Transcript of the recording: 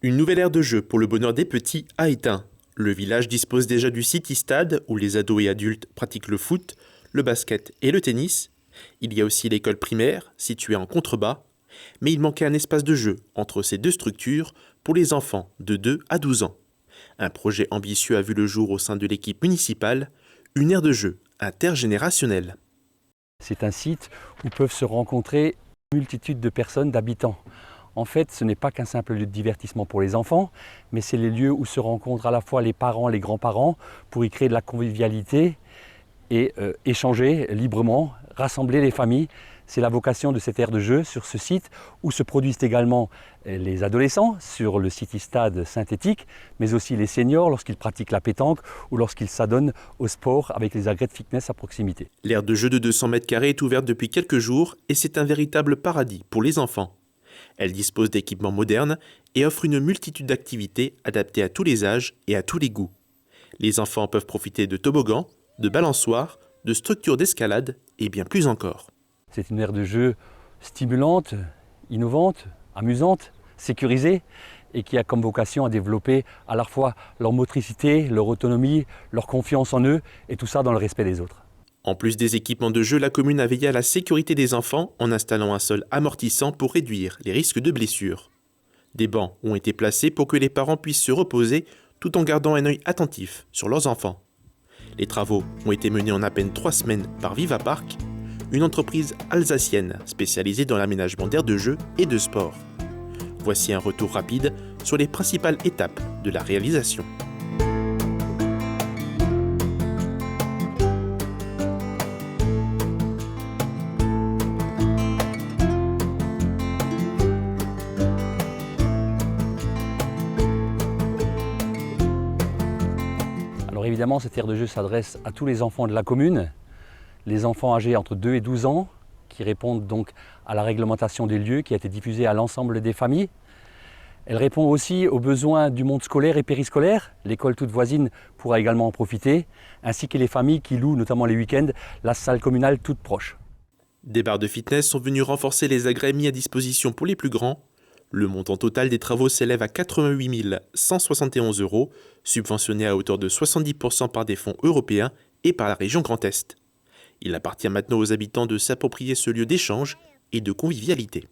Une nouvelle aire de jeu pour le bonheur des petits a éteint. Le village dispose déjà du City Stade où les ados et adultes pratiquent le foot, le basket et le tennis. Il y a aussi l'école primaire, située en contrebas. Mais il manquait un espace de jeu entre ces deux structures pour les enfants de 2 à 12 ans. Un projet ambitieux a vu le jour au sein de l'équipe municipale, une aire de jeu intergénérationnelle. C'est un site où peuvent se rencontrer une multitude de personnes, d'habitants. En fait, ce n'est pas qu'un simple lieu de divertissement pour les enfants, mais c'est les lieux où se rencontrent à la fois les parents, les grands-parents, pour y créer de la convivialité et échanger librement, rassembler les familles. C'est la vocation de cette aire de jeu sur ce site où se produisent également les adolescents sur le City Stade synthétique, mais aussi les seniors lorsqu'ils pratiquent la pétanque ou lorsqu'ils s'adonnent au sport avec les agrès de fitness à proximité. L'aire de jeu de 200 m² est ouverte depuis quelques jours et c'est un véritable paradis pour les enfants. Elle dispose d'équipements modernes et offre une multitude d'activités adaptées à tous les âges et à tous les goûts. Les enfants peuvent profiter de toboggans, de balançoires, de structures d'escalade et bien plus encore. C'est une aire de jeu stimulante, innovante, amusante, sécurisée et qui a comme vocation à développer à la fois leur motricité, leur autonomie, leur confiance en eux et tout ça dans le respect des autres. En plus des équipements de jeu, la commune a veillé à la sécurité des enfants en installant un sol amortissant pour réduire les risques de blessures. Des bancs ont été placés pour que les parents puissent se reposer tout en gardant un œil attentif sur leurs enfants. Les travaux ont été menés en à peine 3 semaines par Viva Park, une entreprise alsacienne spécialisée dans l'aménagement d'aires de jeu et de sport. Voici un retour rapide sur les principales étapes de la réalisation. Alors évidemment, cette aire de jeu s'adresse à tous les enfants de la commune, les enfants âgés entre 2 et 12 ans, qui répondent donc à la réglementation des lieux qui a été diffusée à l'ensemble des familles. Elle répond aussi aux besoins du monde scolaire et périscolaire. L'école toute voisine pourra également en profiter, ainsi que les familles qui louent, notamment les week-ends, la salle communale toute proche. Des barres de fitness sont venues renforcer les agrès mis à disposition pour les plus grands. Le montant total des travaux s'élève à 88 171 €, subventionnés à hauteur de 70% par des fonds européens et par la région Grand Est. Il appartient maintenant aux habitants de s'approprier ce lieu d'échange et de convivialité.